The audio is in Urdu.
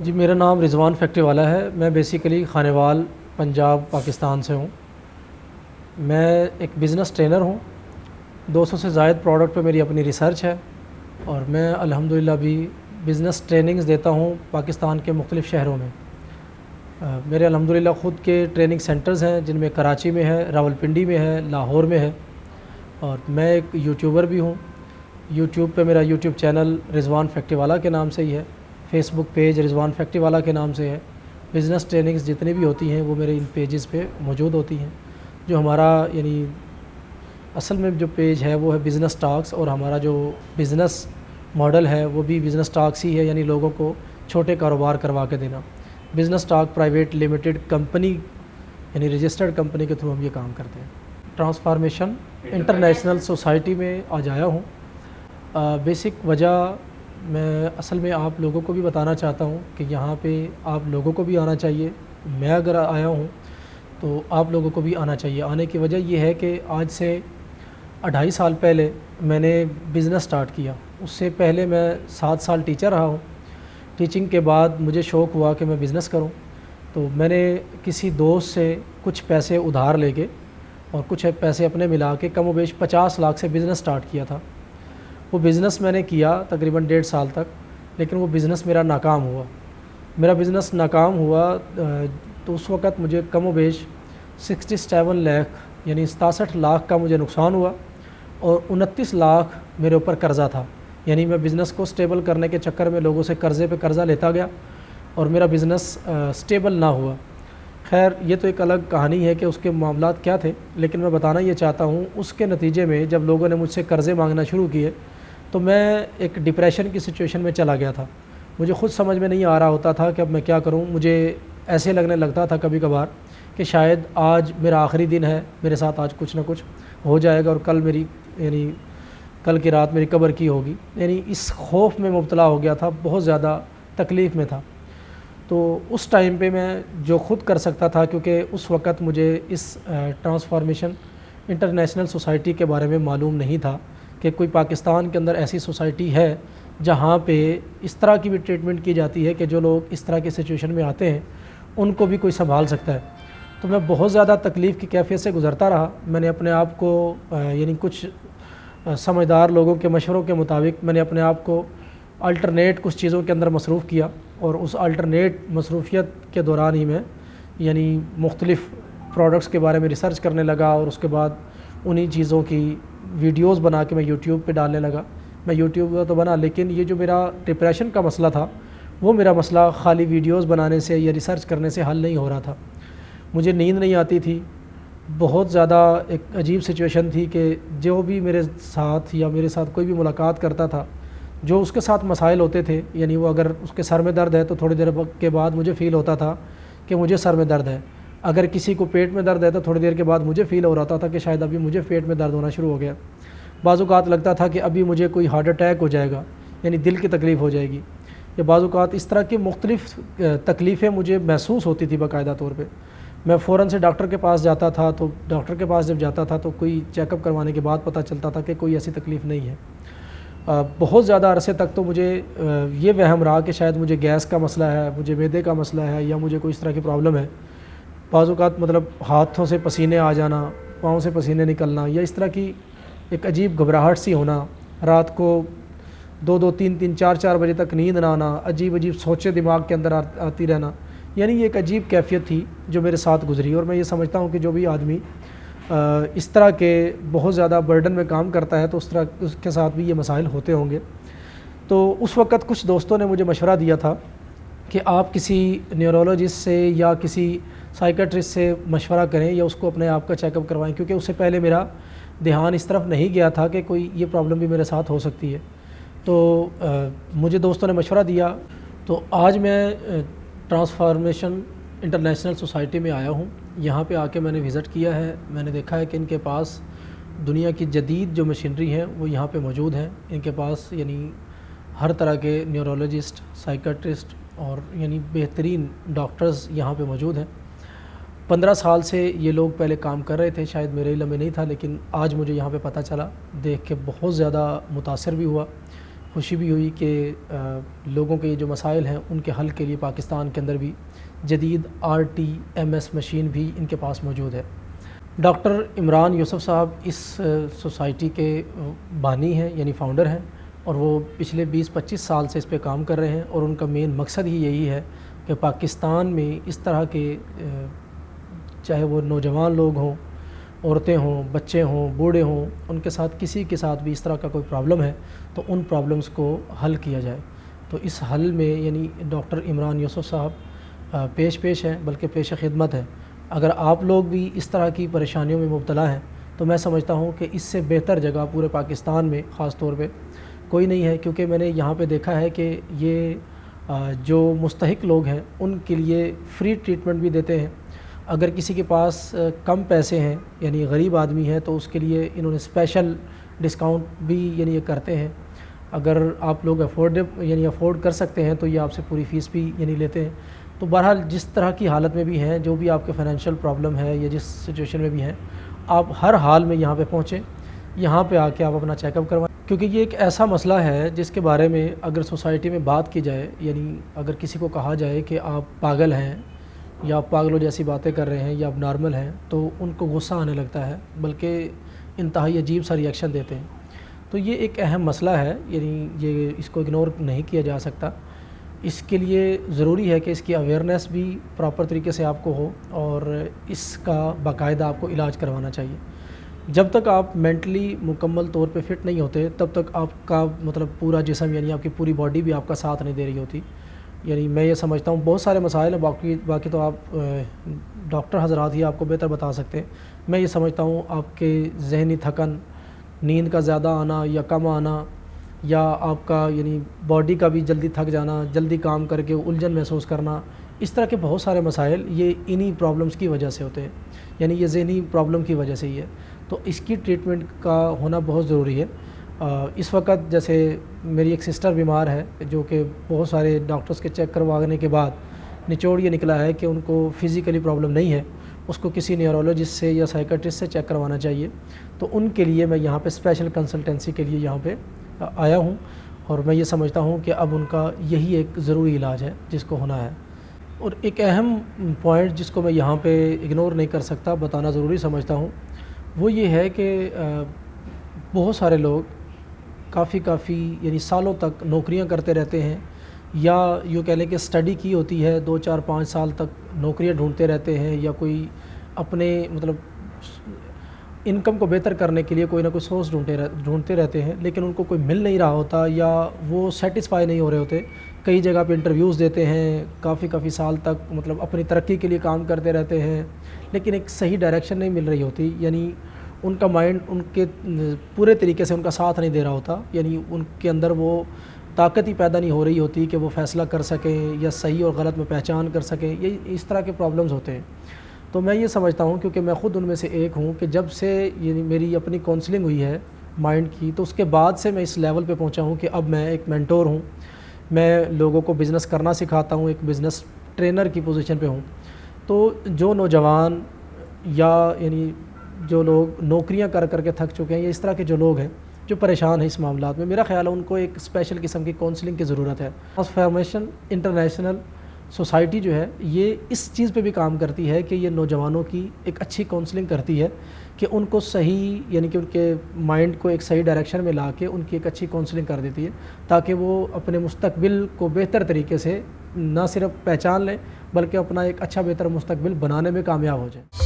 جی میرا نام رضوان فیکٹری والا ہے۔ میں بیسیکلی خانیوال پنجاب پاکستان سے ہوں۔ میں ایک بزنس ٹرینر ہوں۔ 200 سے زائد پروڈکٹ پہ میری اپنی ریسرچ ہے اور میں الحمدللہ بھی بزنس ٹریننگز دیتا ہوں پاکستان کے مختلف شہروں میں۔ میرے الحمدللہ خود کے ٹریننگ سینٹرز ہیں جن میں کراچی میں ہے، راولپنڈی میں ہے، لاہور میں ہے، اور میں ایک یوٹیوبر بھی ہوں۔ یوٹیوب پہ میرا یوٹیوب چینل رضوان فیکٹری والا کے نام سے ہی ہے، فیس بک پیج رضوان فیکٹری والا کے نام سے ہے۔ بزنس ٹریننگز جتنی بھی ہوتی ہیں وہ میرے ان پیجز پہ موجود ہوتی ہیں۔ جو ہمارا اصل میں جو پیج ہے وہ ہے بزنس ٹاکس، اور ہمارا جو بزنس ماڈل ہے وہ بھی بزنس ٹاکس ہی ہے، یعنی لوگوں کو چھوٹے کاروبار کروا کے دینا۔ Business talk private limited company, یعنی رجسٹرڈ کمپنی کے تھرو ہم یہ کام کرتے ہیں۔ ٹرانسفارمیشن انٹرنیشنل سوسائٹی میں آج آیا ہوں۔ بیسک وجہ میں اصل میں آپ لوگوں کو بھی بتانا چاہتا ہوں کہ یہاں پہ آپ لوگوں کو بھی آنا چاہیے۔ میں اگر آیا ہوں تو آپ لوگوں کو بھی آنا چاہیے۔ آنے کی وجہ یہ ہے کہ آج سے 2.5 سال پہلے میں نے بزنس سٹارٹ کیا۔ اس سے پہلے میں 7 سال ٹیچر رہا ہوں۔ ٹیچنگ کے بعد مجھے شوق ہوا کہ میں بزنس کروں، تو میں نے کسی دوست سے کچھ پیسے ادھار لے کے اور کچھ پیسے اپنے ملا کے کم و بیش 50 لاکھ سے بزنس سٹارٹ کیا تھا۔ وہ بزنس میں نے کیا تقریباً 1.5 سال تک، لیکن وہ بزنس میرا ناکام ہوا۔ میرا بزنس ناکام ہوا تو اس وقت مجھے کم و بیش 67 لاکھ یعنی 67 لاکھ کا مجھے نقصان ہوا، اور 29 لاکھ میرے اوپر قرضہ تھا۔ یعنی میں بزنس کو سٹیبل کرنے کے چکر میں لوگوں سے قرضے پہ قرضہ لیتا گیا اور میرا بزنس سٹیبل نہ ہوا۔ خیر یہ تو ایک الگ کہانی ہے کہ اس کے معاملات کیا تھے، لیکن میں بتانا یہ چاہتا ہوں اس کے نتیجے میں جب لوگوں نے مجھ سے قرضے مانگنا شروع کیے تو میں ایک ڈپریشن کی سچویشن میں چلا گیا تھا۔ مجھے خود سمجھ میں نہیں آ رہا ہوتا تھا کہ اب میں کیا کروں۔ مجھے ایسے لگنے لگتا تھا کبھی کبھار کہ شاید آج میرا آخری دن ہے، میرے ساتھ آج کچھ نہ کچھ ہو جائے گا اور کل کی رات میری قبر کی ہوگی۔ یعنی اس خوف میں مبتلا ہو گیا تھا، بہت زیادہ تکلیف میں تھا۔ تو اس ٹائم پہ میں جو خود کر سکتا تھا، کیونکہ اس وقت مجھے اس ٹرانسفارمیشن انٹرنیشنل سوسائٹی کے بارے میں معلوم نہیں تھا کہ کوئی پاکستان کے اندر ایسی سوسائٹی ہے جہاں پہ اس طرح کی بھی ٹریٹمنٹ کی جاتی ہے کہ جو لوگ اس طرح کی سچویشن میں آتے ہیں ان کو بھی کوئی سنبھال سکتا ہے۔ تو میں بہت زیادہ تکلیف کی کیفیت سے گزرتا رہا۔ میں نے اپنے آپ کو کچھ سمجھدار لوگوں کے مشوروں کے مطابق میں نے اپنے آپ کو الٹرنیٹ کچھ چیزوں کے اندر مصروف کیا، اور اس الٹرنیٹ مصروفیت کے دوران ہی میں مختلف پروڈکٹس کے بارے میں ریسرچ کرنے لگا، اور اس کے بعد انہی چیزوں کی ویڈیوز بنا کے میں یوٹیوب پہ ڈالنے لگا۔ میں یوٹیوب کا تو بنا، لیکن یہ جو میرا ڈپریشن کا مسئلہ تھا وہ میرا مسئلہ خالی ویڈیوز بنانے سے یا ریسرچ کرنے سے حل نہیں ہو رہا تھا۔ مجھے نیند نہیں آتی تھی، بہت زیادہ ایک عجیب سچویشن تھی کہ جو بھی میرے ساتھ یا میرے ساتھ کوئی بھی ملاقات کرتا تھا، جو اس کے ساتھ مسائل ہوتے تھے، یعنی وہ اگر اس کے سر میں درد ہے تو تھوڑی دیر کے بعد مجھے فیل ہوتا تھا کہ مجھے سر میں درد ہے۔ اگر کسی کو پیٹ میں درد ہے تو تھوڑی دیر کے بعد مجھے فیل ہو رہا تھا کہ شاید ابھی مجھے پیٹ میں درد ہونا شروع ہو گیا۔ بعض اوقات لگتا تھا کہ ابھی مجھے کوئی ہارٹ اٹیک ہو جائے گا، یعنی دل کی تکلیف ہو جائے گی، یا بعض اوقات اس طرح کی مختلف تکلیفیں مجھے محسوس ہوتی تھی باقاعدہ طور پہ۔ میں فوراً سے ڈاکٹر کے پاس جاتا تھا، تو ڈاکٹر کے پاس جب جاتا تھا تو کوئی چیک اپ کروانے کے بعد پتہ چلتا تھا کہ کوئی ایسی تکلیف نہیں ہے۔ بہت زیادہ عرصے تک تو مجھے یہ وہم رہا کہ شاید مجھے گیس کا مسئلہ ہے، مجھے معدے کا مسئلہ ہے، یا مجھے کوئی اس طرح کی پرابلم ہے۔ بعض اوقات ہاتھوں سے پسینے آ جانا، پاؤں سے پسینے نکلنا، یا اس طرح کی ایک عجیب گھبراہٹ سی ہونا، رات کو 2-2 3-3 4-4 بجے تک نیند نہ آنا، عجیب سوچیں دماغ کے اندر آتی رہنا، یعنی یہ ایک عجیب کیفیت تھی جو میرے ساتھ گزری۔ اور میں یہ سمجھتا ہوں کہ جو بھی آدمی اس طرح کے بہت زیادہ برڈن میں کام کرتا ہے تو اس کے ساتھ بھی یہ مسائل ہوتے ہوں گے۔ تو اس وقت کچھ دوستوں نے مجھے مشورہ دیا تھا کہ آپ کسی نیورولوجسٹ سے یا کسی سائیکٹرسٹ سے مشورہ کریں، یا اس کو اپنے آپ کا چیک اپ کروائیں، کیونکہ اس سے پہلے میرا دھیان اس طرف نہیں گیا تھا کہ کوئی یہ پرابلم بھی میرے ساتھ ہو سکتی ہے۔ تو مجھے دوستوں نے مشورہ دیا، تو آج میں ٹرانسفارمیشن انٹرنیشنل سوسائٹی میں آیا ہوں۔ یہاں پہ آ کے میں نے وزٹ کیا ہے، میں نے دیکھا ہے کہ ان کے پاس دنیا کی جدید جو مشینری ہیں وہ یہاں پہ موجود ہیں۔ ان کے پاس ہر طرح کے نیورولوجسٹ، سائیکٹرسٹ اور بہترین ڈاکٹرز یہاں پہ موجود ہیں۔ 15 سال سے یہ لوگ پہلے کام کر رہے تھے، شاید میرے علم میں نہیں تھا، لیکن آج مجھے یہاں پہ پتہ چلا، دیکھ کے بہت زیادہ متاثر بھی ہوا خوشی بھی ہوئی کہ لوگوں کے جو مسائل ہیں ان کے حل کے لیے پاکستان کے اندر بھی جدید RTMS مشین بھی ان کے پاس موجود ہے۔ ڈاکٹر عمران یوسف صاحب اس سوسائٹی کے بانی ہیں، یعنی فاؤنڈر ہیں، اور وہ پچھلے 20-25 سال سے اس پہ کام کر رہے ہیں، اور ان کا مین مقصد ہی یہی ہے کہ پاکستان میں اس طرح کے چاہے وہ نوجوان لوگ ہوں، عورتیں ہوں، بچے ہوں، بوڑھے ہوں، ان کے ساتھ کسی کے ساتھ بھی اس طرح کا کوئی پرابلم ہے تو ان پرابلمز کو حل کیا جائے۔ تو اس حل میں یعنی ڈاکٹر عمران یوسف صاحب پیش ہیں، بلکہ پیش خدمت ہیں۔ اگر آپ لوگ بھی اس طرح کی پریشانیوں میں مبتلا ہیں تو میں سمجھتا ہوں کہ اس سے بہتر جگہ پورے پاکستان میں خاص طور پہ کوئی نہیں ہے، کیونکہ میں نے یہاں پہ دیکھا ہے کہ یہ جو مستحق لوگ ہیں ان کے لیے فری ٹریٹمنٹ بھی دیتے ہیں۔ اگر کسی کے پاس کم پیسے ہیں، یعنی غریب آدمی ہے، تو اس کے لیے انہوں نے اسپیشل ڈسکاؤنٹ بھی یعنی یہ کرتے ہیں۔ اگر آپ لوگ افورڈ کر سکتے ہیں تو یہ آپ سے پوری فیس بھی یعنی لیتے ہیں۔ تو بہرحال جس طرح کی حالت میں بھی ہیں، جو بھی آپ کے فائنینشیل پرابلم ہے یا جس سچویشن میں بھی ہیں، آپ ہر حال میں یہاں پہ پہنچیں، یہاں پہ آ کے آپ اپنا چیک اپ کروائیں، کیونکہ یہ ایک ایسا مسئلہ ہے جس کے بارے میں اگر سوسائٹی میں بات کی جائے، یعنی اگر کسی کو کہا جائے کہ آپ پاگل ہیں یا آپ پاگلوں جیسی باتیں کر رہے ہیں یا آپ نارمل ہیں، تو ان کو غصہ آنے لگتا ہے، بلکہ انتہائی عجیب سا ریئیکشن دیتے ہیں۔ تو یہ ایک اہم مسئلہ ہے، یعنی یہ اس کو اگنور نہیں کیا جا سکتا۔ اس کے لیے ضروری ہے کہ اس کی اویئرنیس بھی پراپر طریقے سے آپ کو ہو، اور اس کا باقاعدہ آپ کو علاج کروانا چاہیے۔ جب تک آپ مینٹلی مکمل طور پہ فٹ نہیں ہوتے تب تک آپ کا پورا جسم یعنی آپ کی پوری باڈی بھی آپ کا ساتھ نہیں دے رہی ہوتی۔ یعنی میں یہ سمجھتا ہوں بہت سارے مسائل ہیں، باقی تو آپ ڈاکٹر حضرات ہی آپ کو بہتر بتا سکتے ہیں۔ میں یہ سمجھتا ہوں آپ کے ذہنی تھکن، نیند کا زیادہ آنا یا کم آنا، یا آپ کا یعنی باڈی کا بھی جلدی تھک جانا، جلدی کام کر کے الجھن محسوس کرنا، اس طرح کے بہت سارے مسائل یہ انہی پرابلمس کی وجہ سے ہوتے ہیں، یعنی یہ ذہنی پرابلم کی وجہ سے ہی ہے۔ تو اس کی ٹریٹمنٹ کا ہونا بہت ضروری ہے۔ اس وقت جیسے میری ایک سسٹر بیمار ہے، جو کہ بہت سارے ڈاکٹرز کے چیک کروانے کے بعد نچوڑ یہ نکلا ہے کہ ان کو فزیکلی پرابلم نہیں ہے، اس کو کسی نیورولوجسٹ سے یا سائیکٹرسٹ سے چیک کروانا چاہیے۔ تو ان کے لیے میں یہاں پہ اسپیشل کنسلٹنسی کے لیے یہاں پہ آیا ہوں، اور میں یہ سمجھتا ہوں کہ اب ان کا یہی ایک ضروری علاج ہے جس کو ہونا ہے۔ اور ایک اہم پوائنٹ جس کو میں یہاں پہ اگنور نہیں کر سکتا، بتانا ضروری سمجھتا ہوں، وہ یہ ہے کہ بہت سارے لوگ کافی یعنی سالوں تک نوکریاں کرتے رہتے ہیں، یا یوں کہہ لیں کہ اسٹڈی کی ہوتی ہے، 2-4-5 سال تک نوکریاں ڈھونڈتے رہتے ہیں، یا کوئی اپنے انکم کو بہتر کرنے کے لیے کوئی نہ کوئی سورس ڈھونڈتے رہتے ہیں، لیکن ان کو کوئی مل نہیں رہا ہوتا، یا وہ سیٹسفائی نہیں ہو رہے ہوتے۔ کئی جگہ پہ انٹرویوز دیتے ہیں، کافی سال تک اپنی ترقی کے لیے کام کرتے رہتے ہیں، لیکن ایک صحیح ڈائریکشن نہیں مل رہی ہوتی، یعنی ان کا مائنڈ ان کے پورے طریقے سے ان کا ساتھ نہیں دے رہا ہوتا، یعنی ان کے اندر وہ طاقت ہی پیدا نہیں ہو رہی ہوتی کہ وہ فیصلہ کر سکیں یا صحیح اور غلط میں پہچان کر سکیں۔ یہ اس طرح کے پرابلمز ہوتے ہیں۔ تو میں یہ سمجھتا ہوں، کیونکہ میں خود ان میں سے ایک ہوں، کہ جب سے یعنی میری اپنی کونسلنگ ہوئی ہے مائنڈ کی، تو اس کے بعد سے میں اس لیول پہ پہنچا ہوں کہ اب میں ایک مینٹور ہوں، میں لوگوں کو بزنس کرنا سکھاتا ہوں، ایک بزنس ٹرینر کی پوزیشن پہ ہوں۔ تو جو نوجوان یا یعنی جو لوگ نوکریاں کر کے تھک چکے ہیں، یا اس طرح کے جو لوگ ہیں جو پریشان ہیں اس معاملات میں، میرا خیال ہے ان کو ایک اسپیشل قسم کی کونسلنگ کی ضرورت ہے۔ ٹرانسفارمیشن انٹرنیشنل سوسائٹی جو ہے یہ اس چیز پہ بھی کام کرتی ہے کہ یہ نوجوانوں کی ایک اچھی کونسلنگ کرتی ہے، کہ ان کو صحیح یعنی کہ ان کے مائنڈ کو ایک صحیح ڈائریکشن میں لا کے ان کی ایک اچھی کونسلنگ کر دیتی ہے، تاکہ وہ اپنے مستقبل کو بہتر طریقے سے نہ صرف پہچان لیں، بلکہ اپنا ایک اچھا بہتر مستقبل بنانے میں کامیاب ہو جائیں۔